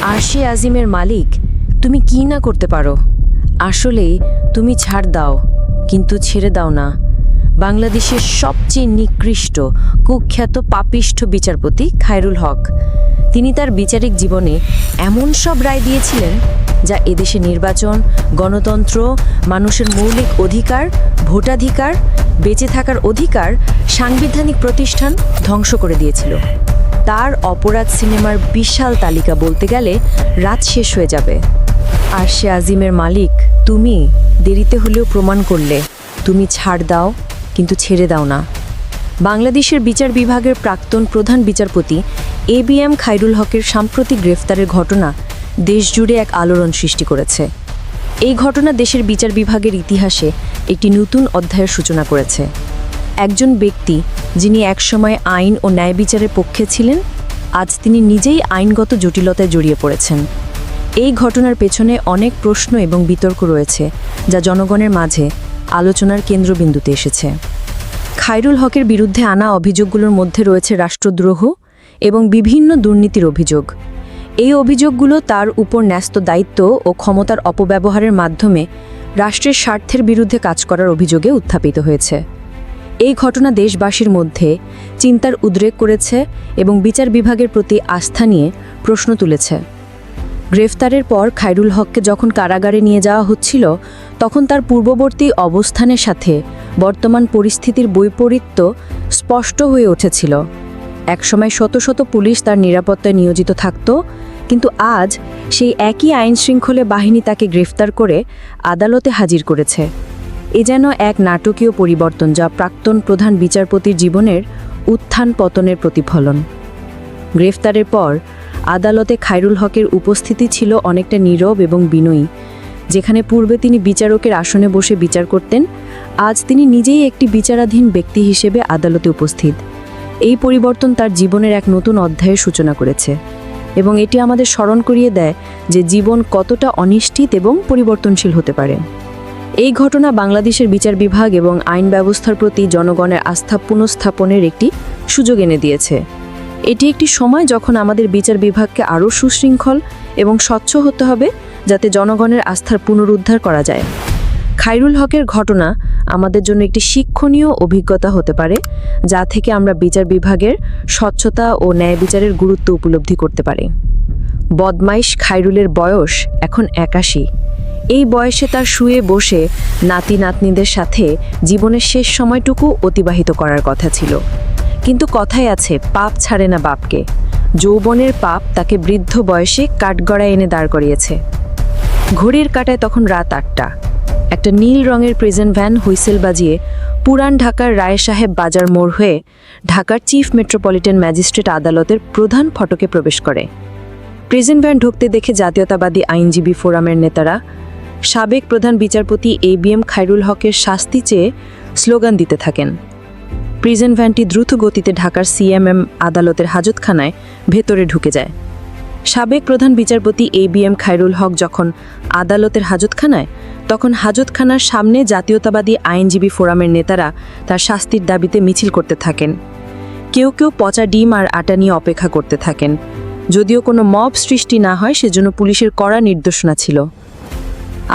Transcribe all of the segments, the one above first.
আরশে আজিমের মালিক, তুমি কি না করতে পারো। আসলেই তুমি ছাড় দাও, কিন্তু ছেড়ে দাও না বাংলাদেশের সবচেয়ে নিকৃষ্ট কুখ্যাত পাপিষ্ঠ বিচারপতি খায়রুল হক। তিনি তার বিচারিক জীবনে এমন সব রায় দিয়েছিলেন যা এদেশে নির্বাচন, গণতন্ত্র, মানুষের মৌলিক অধিকার, ভোটাধিকার, বেঁচে থাকার অধিকার, সাংবিধানিক প্রতিষ্ঠান ধ্বংস করে দিয়েছিল। তার অপরাধ সিনেমার বিশাল তালিকা বলতে গেলে রাত শেষ হয়ে যাবে। আরশে আজিমের মালিক, তুমি দেরিতে হলেও প্রমাণ করলে তুমি ছাড় দাও, কিন্তু ছেড়ে দাও না। বাংলাদেশের বিচার বিভাগের প্রাক্তন প্রধান বিচারপতি ABM খায়রুল হকের সাম্প্রতিক গ্রেফতারের ঘটনা দেশজুড়ে এক আলোড়ন সৃষ্টি করেছে। এই ঘটনা দেশের বিচার বিভাগের ইতিহাসে একটি নতুন অধ্যায়ের সূচনা করেছে। একজন ব্যক্তি যিনি একসময় আইন ও ন্যায় বিচারের পক্ষে ছিলেন, আজ তিনি নিজেই আইনগত জটিলতায় জড়িয়ে পড়েছেন। এই ঘটনার পেছনে অনেক প্রশ্ন এবং বিতর্ক রয়েছে, যা জনগণের মাঝে আলোচনার কেন্দ্রবিন্দুতে এসেছে। খায়রুল হকের বিরুদ্ধে আনা অভিযোগগুলোর মধ্যে রয়েছে রাষ্ট্রদ্রোহ এবং বিভিন্ন দুর্নীতির অভিযোগ। এই অভিযোগগুলো তার উপর ন্যস্ত দায়িত্ব ও ক্ষমতার অপব্যবহারের মাধ্যমে রাষ্ট্রের স্বার্থের বিরুদ্ধে কাজ করার অভিযোগে উত্থাপিত হয়েছে। এই ঘটনা দেশবাসীর মধ্যে চিন্তার উদ্রেক করেছে এবং বিচার বিভাগের প্রতি আস্থা নিয়ে প্রশ্ন তুলেছে। গ্রেফতারের পর খায়রুল হককে যখন কারাগারে নিয়ে যাওয়া হচ্ছিল, তখন তার পূর্ববর্তী অবস্থানের সাথে বর্তমান পরিস্থিতির বৈপরীত্য স্পষ্ট হয়ে উঠেছিল। একসময় শত শত পুলিশ তার নিরাপত্তায় নিয়োজিত থাকত, কিন্তু আজ সেই একই আইনশৃঙ্খলা বাহিনী তাকে গ্রেফতার করে আদালতে হাজির করেছে। এ যেন এক নাটকীয় পরিবর্তন, যা প্রাক্তন প্রধান বিচারপতির জীবনের উত্থান পতনের প্রতিফলন। গ্রেফতারের পর আদালতে খায়রুল হকের উপস্থিতি ছিল অনেকটা নীরব এবং বিনয়ী। যেখানে পূর্বে তিনি বিচারকের আসনে বসে বিচার করতেন, আজ তিনি নিজেই একটি বিচারাধীন ব্যক্তি হিসেবে আদালতে উপস্থিত। এই পরিবর্তন তার জীবনের এক নতুন অধ্যায়ের সূচনা করেছে এবং এটি আমাদের স্মরণ করিয়ে দেয় যে জীবন কতটা অনিশ্চিত এবং পরিবর্তনশীল হতে পারে। এই ঘটনা বাংলাদেশের বিচার বিভাগ এবং আইন ব্যবস্থার প্রতি জনগণের আস্থা পুনঃস্থাপনের একটি সুযোগ এনে দিয়েছে। এটি একটি সময় যখন আমাদের বিচার বিভাগকে আরও সুশৃঙ্খল এবং স্বচ্ছ হতে হবে, যাতে জনগণের আস্থার পুনরুদ্ধার করা যায়। খায়রুল হকের ঘটনা আমাদের জন্য একটি শিক্ষণীয় অভিজ্ঞতা হতে পারে, যা থেকে আমরা বিচার বিভাগের স্বচ্ছতা ও ন্যায় বিচারের গুরুত্ব উপলব্ধি করতে পারি। বদমাইশ খায়রুলের বয়স এখন 81। এই বয়সে তার শুয়ে বসে নাতি নাতনিদের সাথে জীবনের শেষ সময়টুকু অতিবাহিত করার কথা ছিল। কিন্তু কথায় আছে, পাপ ছাড়ে না বাপকে। যৌবনের পাপ তাকে বৃদ্ধ বয়সে কাঠগড়ায় এনে দাঁড় করিয়েছে। ঘড়ির কাঁটায় তখন রাত 8টা। একটা নীল রঙের প্রেজেন্ট ভ্যান হুইসেল বাজিয়ে পুরান ঢাকার রায় সাহেব বাজার মোড় হয়ে ঢাকার চিফ মেট্রোপলিটন ম্যাজিস্ট্রেট আদালতের প্রধান ফটকে প্রবেশ করে। প্রেজেন্ট ভ্যান ঢুকতে দেখে জাতীয়তাবাদী আইনজীবী ফোরামের নেতারা সাবেক প্রধান বিচারপতি ABM খায়রুল হকের শাস্তি চেয়ে স্লোগান দিতে থাকেন। প্রিজন ভ্যানটি দ্রুত গতিতে ঢাকার CMM আদালতের হাজতখানায় ভেতরে ঢুকে যায়। সাবেক প্রধান বিচারপতি ABM খায়রুল হক যখন আদালতের হাজতখানায়, তখন হাজতখানার সামনে জাতীয়তাবাদী আইনজীবী ফোরামের নেতারা তার শাস্তির দাবিতে মিছিল করতে থাকেন। কেউ কেউ পচা ডিম আর আটা নিয়ে অপেক্ষা করতে থাকেন। যদিও কোনো মব সৃষ্টি না হয়, সেজন্য পুলিশের কড়া নির্দেশনা ছিল।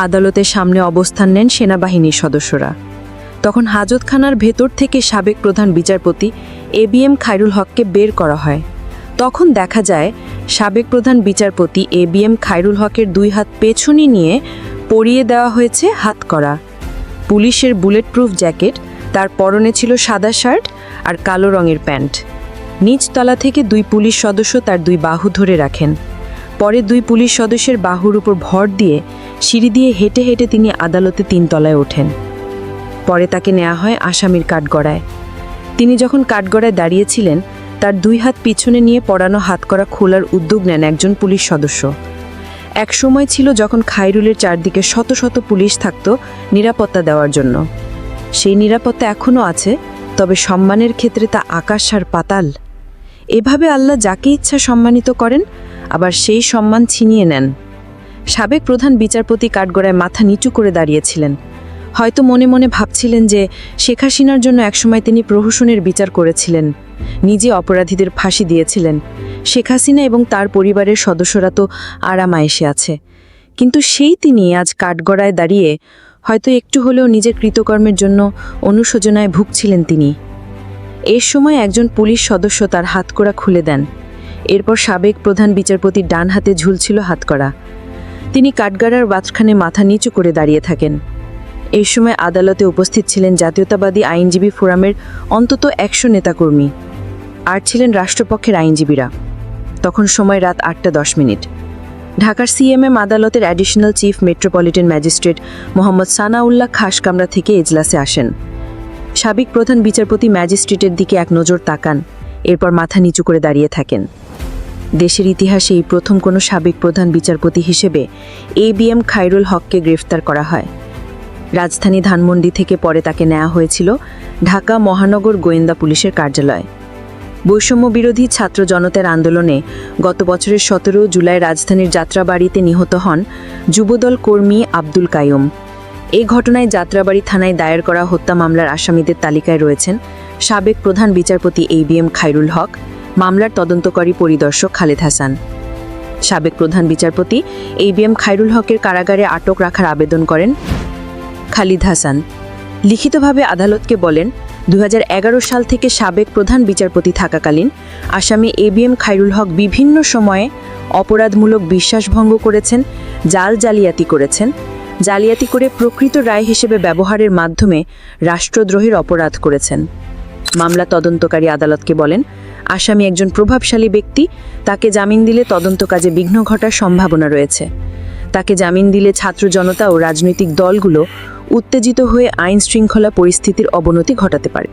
আদালতের সামনে অবস্থান নেন সেনাবাহিনীর সদস্যরা। তখন হাজতখানার ভেতর থেকে সাবেক প্রধান বিচারপতি ABM খায়রুল হককে বের করা হয়। তখন দেখা যায় সাবেক প্রধান বিচারপতি ABM খায়রুল হকের 2 হাত পেছনে নিয়ে পরিয়ে দেওয়া হয়েছে হাতকড়া। পুলিশের বুলেট প্রুফ জ্যাকেট, তার পরনে ছিল সাদা শার্ট আর কালো রঙের প্যান্ট। নিচতলা থেকে 2 পুলিশ সদস্য তার 2 বাহু ধরে রাখেন। পরে 2 পুলিশ সদস্যের বাহুর উপর ভর দিয়ে সিঁড়ি দিয়ে হেঁটে হেঁটে তিনি আদালতে 3 তলায় ওঠেন। পরে তাকে নেওয়া হয় আসামির কাঠগড়ায়। তিনি যখন কাঠগড়ায় দাঁড়িয়েছিলেন, তার 2 হাত পিছনে নিয়ে পরানো হাতকড়া খোলার উদ্যোগ নেন একজন পুলিশ সদস্য। এক সময় ছিল যখন খায়রুলের চারদিকে শত শত পুলিশ থাকত নিরাপত্তা দেওয়ার জন্য। সেই নিরাপত্তা এখনও আছে, তবে সম্মানের ক্ষেত্রে তা আকাশ আর পাতাল। এভাবে আল্লাহ যাকে ইচ্ছা সম্মানিত করেন, আবার সেই সম্মান ছিনিয়ে নেন। সাবেক প্রধান বিচারপতি কাঠগড়ায় মাথা নিচু করে দাঁড়িয়েছিলেন। হয়তো মনে মনে ভাবছিলেন যে শেখ হাসিনার জন্য একসময় তিনি প্রহসনের বিচার করেছিলেন, নিজে অপরাধীদের ফাঁসি দিয়েছিলেন। শেখ হাসিনা এবং তার পরিবারের সদস্যরা তো আরামায়েশে আছে, কিন্তু সেই তিনি আজ কাঠগড়ায় দাঁড়িয়ে হয়তো একটু হলেও নিজের কৃতকর্মের জন্য অনুশোচনায় ভুগছিলেন তিনি। এর সময় একজন পুলিশ সদস্য তার হাতকড়া খুলে দেন। এরপর সাবেক প্রধান বিচারপতির ডান হাতে ঝুলছিল হাতকড়া। তিনি কাঠগড়ার মাঝখানে মাথা নিচু করে দাঁড়িয়ে থাকেন। এই সময় আদালতে উপস্থিত ছিলেন জাতীয়তাবাদী আইনজীবী ফোরামের অন্তত 100 নেতাকর্মী, আর ছিলেন রাষ্ট্রপক্ষের আইনজীবীরা। তখন সময় রাত 8:10। ঢাকার সিএমএম আদালতের additional chief metropolitan magistrate Mohammad Sanaullah খাসকামরা থেকে এজলাসে আসেন। সাবেক প্রধান বিচারপতি ম্যাজিস্ট্রেটের দিকে এক নজর তাকান, এরপর মাথা নিচু করে দাঁড়িয়ে থাকেন। দেশের ইতিহাসে এই প্রথম কোনো সাবেক প্রধান বিচারপতি হিসেবে ABM খায়রুল হককে গ্রেফতার করা হয়। রাজধানী ধানমন্ডি থেকে পরে তাকে নেওয়া হয়েছিল ঢাকা মহানগর গোয়েন্দা পুলিশের কার্যালয়। বৈষম্য বিরোধী ছাত্র জনতার আন্দোলনে গত বছরের 17 জুলাই রাজধানীর যাত্রাবাড়িতে নিহত হন যুবদল কর্মী আব্দুল কাইয়ুম। এই ঘটনায় যাত্রাবাড়ি থানায় দায়ের করা হত্যা মামলার আসামিদের তালিকায় রয়েছেন সাবেক প্রধান বিচারপতি ABM খায়রুল হক, মামলার তদন্তকারী পরিদর্শক খালেদ হাসান। সাবেক প্রধান বিচারপতি ABM খায়রুল হকের কারাগারে আটক রাখার আবেদন করেন খালিদ হাসান। লিখিতভাবে আদালতকে বলেন, 2011 সাল থেকে সাবেক প্রধান বিচারপতি থাকাকালীন আসামি ABM খায়রুল হক বিভিন্ন সময়ে অপরাধমূলক বিশ্বাসভঙ্গ করেছেন, জালিয়াতি করেছেন, জালিয়াতি করে প্রকৃত রায় হিসেবে ব্যবহারের মাধ্যমে রাষ্ট্রদ্রোহের অপরাধ করেছেন। মামলা তদন্তকারী আদালতকে বলেন, আসামি একজন প্রভাবশালী ব্যক্তি, তাকে জামিন দিলে তদন্ত কাজে বিঘ্ন ঘটার সম্ভাবনা রয়েছে। তাকে জামিন দিলে ছাত্র জনতা ও রাজনৈতিক দলগুলো উত্তেজিত হয়ে আইন শৃঙ্খলা পরিস্থিতির অবনতি ঘটাতে পারে।